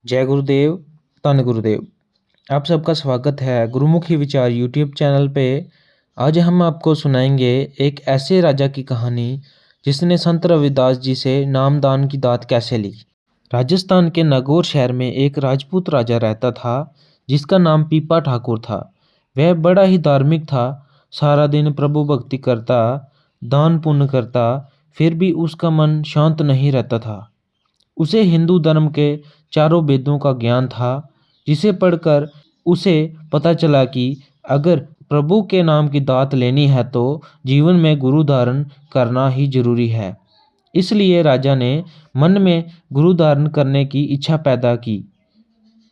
जय गुरुदेव, धन गुरुदेव। आप सबका स्वागत है गुरुमुखी विचार यूट्यूब चैनल पे। आज हम आपको सुनाएंगे एक ऐसे राजा की कहानी जिसने संत रविदास जी से नामदान की दात कैसे ली। राजस्थान के नागौर शहर में एक राजपूत राजा रहता था जिसका नाम पीपा ठाकुर था। वह बड़ा ही धार्मिक था, सारा दिन प्रभु भक्ति करता, दान पुण्य करता, फिर भी उसका मन शांत नहीं रहता था। उसे हिंदू धर्म के चारों वेदों का ज्ञान था, जिसे पढ़कर उसे पता चला कि अगर प्रभु के नाम की दात लेनी है तो जीवन में गुरु धारण करना ही जरूरी है। इसलिए राजा ने मन में गुरु धारण करने की इच्छा पैदा की।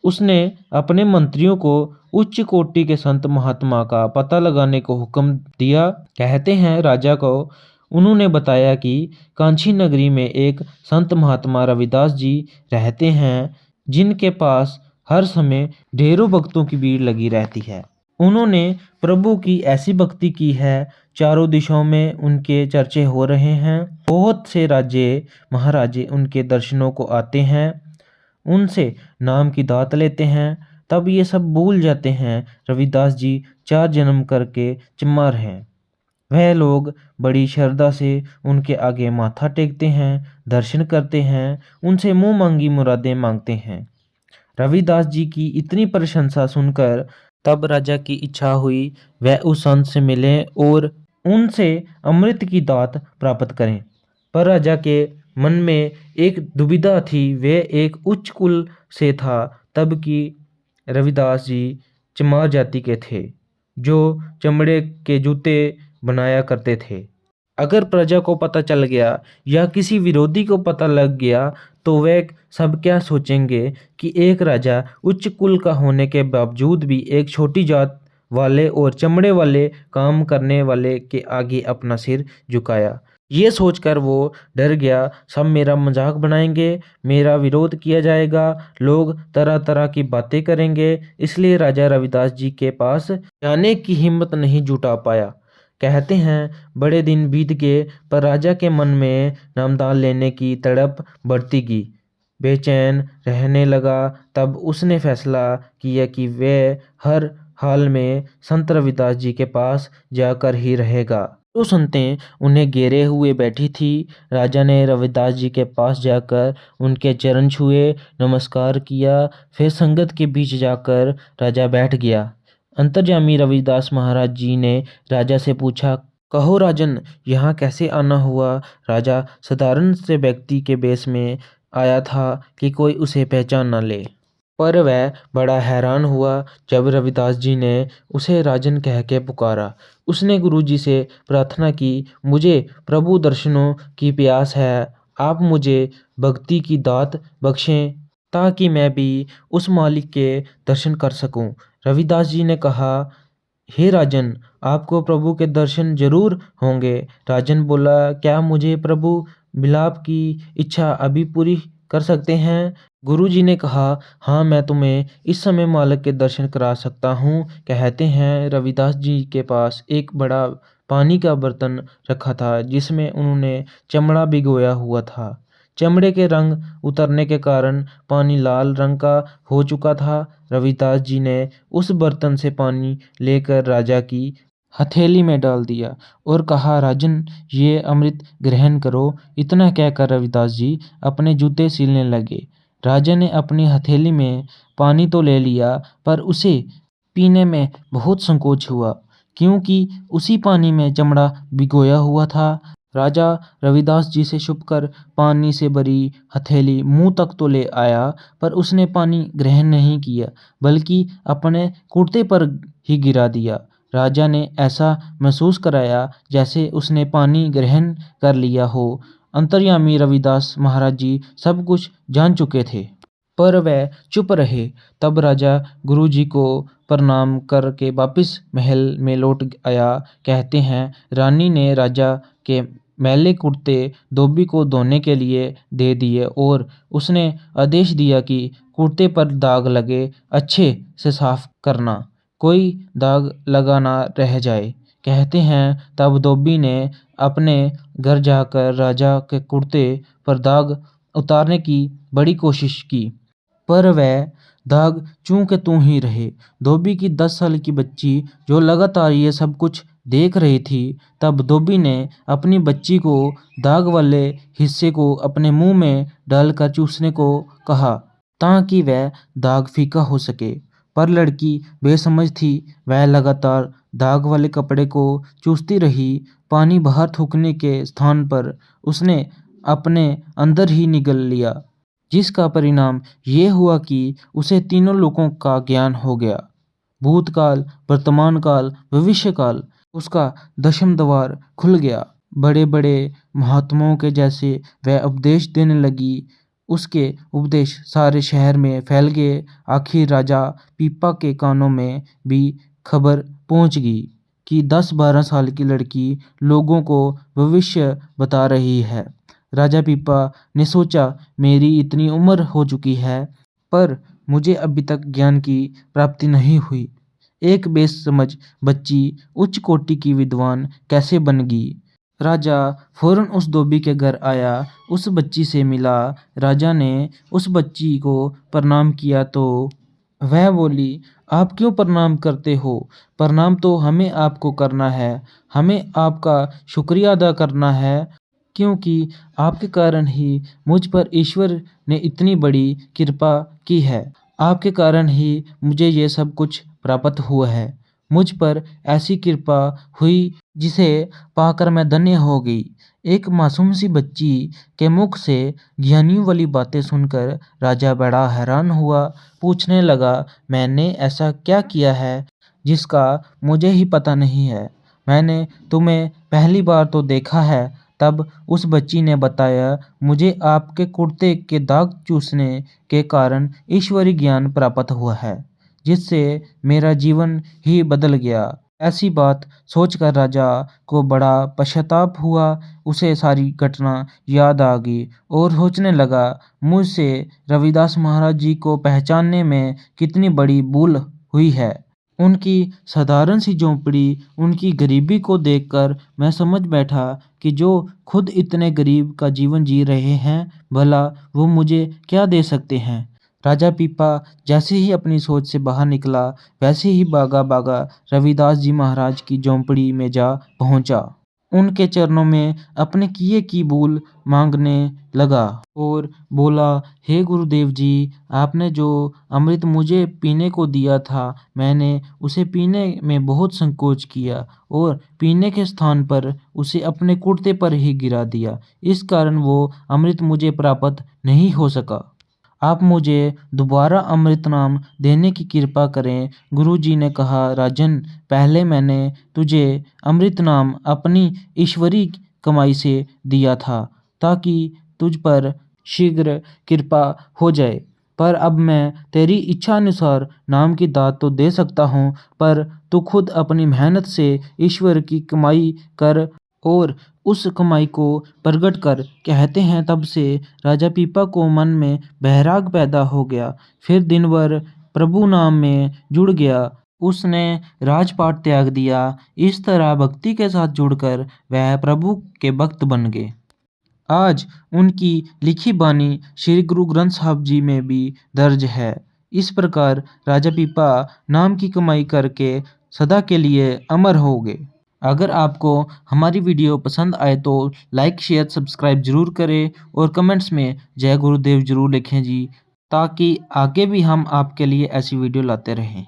उसने अपने मंत्रियों को उच्च कोटि के संत महात्मा का पता लगाने को हुक्म दिया। कहते हैं राजा को उन्होंने बताया कि कांची नगरी में एक संत महात्मा रविदास जी रहते हैं, जिनके पास हर समय ढेरों भक्तों की भीड़ लगी रहती है। उन्होंने प्रभु की ऐसी भक्ति की है, चारों दिशाओं में उनके चर्चे हो रहे हैं। बहुत से राजे महाराजे उनके दर्शनों को आते हैं, उनसे नाम की दात लेते हैं। तब ये सब भूल जाते हैं रविदास जी 4 जन्म करके चमार हैं। वह लोग बड़ी श्रद्धा से उनके आगे माथा टेकते हैं, दर्शन करते हैं, उनसे मुंह मांगी मुरादें मांगते हैं। रविदास जी की इतनी प्रशंसा सुनकर तब राजा की इच्छा हुई वह उस संत से मिलें और उनसे अमृत की दात प्राप्त करें। पर राजा के मन में एक दुविधा थी। वे एक उच्च कुल से था, तब की रविदास जी चमार जाति के थे, जो चमड़े के जूते बनाया करते थे। अगर प्रजा को पता चल गया या किसी विरोधी को पता लग गया तो वे सब क्या सोचेंगे कि एक राजा उच्च कुल का होने के बावजूद भी एक छोटी जात वाले और चमड़े वाले काम करने वाले के आगे अपना सिर झुकाया। ये सोचकर वो डर गया, सब मेरा मजाक बनाएंगे, मेरा विरोध किया जाएगा, लोग तरह तरह की बातें करेंगे। इसलिए राजा रविदास जी के पास जाने की हिम्मत नहीं जुटा पाया। कहते हैं बड़े दिन बीत गए, पर राजा के मन में नामदान लेने की तड़प बढ़ती गई। बेचैन रहने लगा। तब उसने फैसला किया कि वह हर हाल में संत रविदास जी के पास जाकर ही रहेगा। तो संतें उन्हें घेरे हुए बैठी थी। राजा ने रविदास जी के पास जाकर उनके चरण छुए, नमस्कार किया, फिर संगत के बीच जाकर राजा बैठ गया। अंतर्यामी रविदास महाराज जी ने राजा से पूछा, कहो राजन, यहाँ कैसे आना हुआ। राजा साधारण से व्यक्ति के वेश में आया था कि कोई उसे पहचान न ले, पर वह बड़ा हैरान हुआ जब रविदास जी ने उसे राजन कह के पुकारा। उसने गुरुजी से प्रार्थना की, मुझे प्रभु दर्शनों की प्यास है, आप मुझे भक्ति की दात बख्शें ताकि मैं भी उस मालिक के दर्शन कर सकूं। रविदास जी ने कहा, हे राजन, आपको प्रभु के दर्शन जरूर होंगे। राजन बोला, क्या मुझे प्रभु मिलाप की इच्छा अभी पूरी कर सकते हैं। गुरुजी ने कहा, हाँ, मैं तुम्हें इस समय मालिक के दर्शन करा सकता हूँ। कहते हैं रविदास जी के पास एक बड़ा पानी का बर्तन रखा था, जिसमें उन्होंने चमड़ा भिगोया हुआ था। चमड़े के रंग उतरने के कारण पानी लाल रंग का हो चुका था। रविदास जी ने उस बर्तन से पानी लेकर राजा की हथेली में डाल दिया और कहा, राजन, ये अमृत ग्रहण करो। इतना कहकर रविदास जी अपने जूते सीलने लगे। राजा ने अपनी हथेली में पानी तो ले लिया, पर उसे पीने में बहुत संकोच हुआ, क्योंकि उसी पानी में चमड़ा भिगोया हुआ था। राजा रविदास जी से छुपकर पानी से भरी हथेली मुंह तक तो ले आया, पर उसने पानी ग्रहण नहीं किया, बल्कि अपने कुर्ते पर ही गिरा दिया। राजा ने ऐसा महसूस कराया जैसे उसने पानी ग्रहण कर लिया हो। अंतर्यामी रविदास महाराज जी सब कुछ जान चुके थे, पर वह चुप रहे। तब राजा गुरुजी को प्रणाम करके वापस महल में लौट आया। कहते हैं रानी ने राजा के मैले कुर्ते धोबी को धोने के लिए दे दिए और उसने आदेश दिया कि कुर्ते पर दाग लगे अच्छे से साफ करना, कोई दाग लगा ना रह जाए। कहते हैं तब धोबी ने अपने घर जाकर राजा के कुर्ते पर दाग उतारने की बड़ी कोशिश की, पर वह दाग चूं तू ही रहे। धोबी की 10 साल की बच्ची जो लगातार ये सब कुछ देख रही थी, तब धोबी ने अपनी बच्ची को दाग वाले हिस्से को अपने मुंह में डालकर चूसने को कहा, ताकि वह दाग फीका हो सके। पर लड़की बेसमझ थी, वह लगातार दाग वाले कपड़े को चूसती रही। पानी बाहर थूकने के स्थान पर उसने अपने अंदर ही निगल लिया, जिसका परिणाम ये हुआ कि उसे तीनों लोकों का ज्ञान हो गया। भूतकाल, वर्तमान काल, भविष्य काल। उसका दशम द्वार खुल गया। बड़े बड़े महात्माओं के जैसे वह उपदेश देने लगी। उसके उपदेश सारे शहर में फैल गए। आखिर राजा पीपा के कानों में भी खबर पहुंच गई कि 10-12 साल की लड़की लोगों को भविष्य बता रही है। राजा पीपा ने सोचा, मेरी इतनी उम्र हो चुकी है, पर मुझे अभी तक ज्ञान की प्राप्ति नहीं हुई। एक बेसमझ बच्ची उच्च कोटि की विद्वान कैसे बन गई? राजा फौरन उस धोबी के घर आया, उस बच्ची से मिला। राजा ने उस बच्ची को प्रणाम किया तो वह बोली, आप क्यों प्रणाम करते हो? प्रणाम तो हमें आपको करना है। हमें आपका शुक्रिया अदा करना है, क्योंकि आपके कारण ही मुझ पर ईश्वर ने इतनी बड़ी कृपा की है। आपके कारण ही मुझे ये सब कुछ प्राप्त हुआ है। मुझ पर ऐसी कृपा हुई जिसे पाकर मैं धन्य हो गई। एक मासूम सी बच्ची के मुख से ज्ञानियों वाली बातें सुनकर राजा बड़ा हैरान हुआ। पूछने लगा, मैंने ऐसा क्या किया है जिसका मुझे ही पता नहीं है? मैंने तुम्हें पहली बार तो देखा है। तब उस बच्ची ने बताया, मुझे आपके कुर्ते के दाग चूसने के कारण ईश्वरीय ज्ञान प्राप्त हुआ है, जिससे मेरा जीवन ही बदल गया। ऐसी बात सोचकर राजा को बड़ा पश्चाताप हुआ। उसे सारी घटना याद आ गई और सोचने लगा, मुझसे रविदास महाराज जी को पहचानने में कितनी बड़ी भूल हुई है। उनकी साधारण सी झोंपड़ी, उनकी गरीबी को देखकर मैं समझ बैठा कि जो खुद इतने गरीब का जीवन जी रहे हैं, भला वो मुझे क्या दे सकते हैं। राजा पीपा जैसे ही अपनी सोच से बाहर निकला, वैसे ही भागा भागा रविदास जी महाराज की झोंपड़ी में जा पहुंचा। उनके चरणों में अपने किए की भूल मांगने लगा और बोला, हे गुरुदेव जी, आपने जो अमृत मुझे पीने को दिया था, मैंने उसे पीने में बहुत संकोच किया और पीने के स्थान पर उसे अपने कुर्ते पर ही गिरा दिया। इस कारण वो अमृत मुझे प्राप्त नहीं हो सका। आप मुझे दोबारा अमृत नाम देने की कृपा करें। गुरुजी ने कहा, राजन, पहले मैंने तुझे अमृत नाम अपनी ईश्वरी कमाई से दिया था, ताकि तुझ पर शीघ्र कृपा हो जाए। पर अब मैं तेरी इच्छा अनुसार नाम की दात तो दे सकता हूँ, पर तू खुद अपनी मेहनत से ईश्वर की कमाई कर और उस कमाई को प्रगट कर। कहते हैं तब से राजा पीपा को मन में बैराग पैदा हो गया। फिर दिन भर प्रभु नाम में जुड़ गया। उसने राजपाट त्याग दिया। इस तरह भक्ति के साथ जुड़कर वह प्रभु के भक्त बन गए। आज उनकी लिखी बानी श्री गुरु ग्रंथ साहब जी में भी दर्ज है। इस प्रकार राजा पीपा नाम की कमाई करके सदा के लिए अमर हो गए। अगर आपको हमारी वीडियो पसंद आए तो लाइक, शेयर, सब्सक्राइब जरूर करें और कमेंट्स में जय गुरुदेव जरूर लिखें जी, ताकि आगे भी हम आपके लिए ऐसी वीडियो लाते रहें।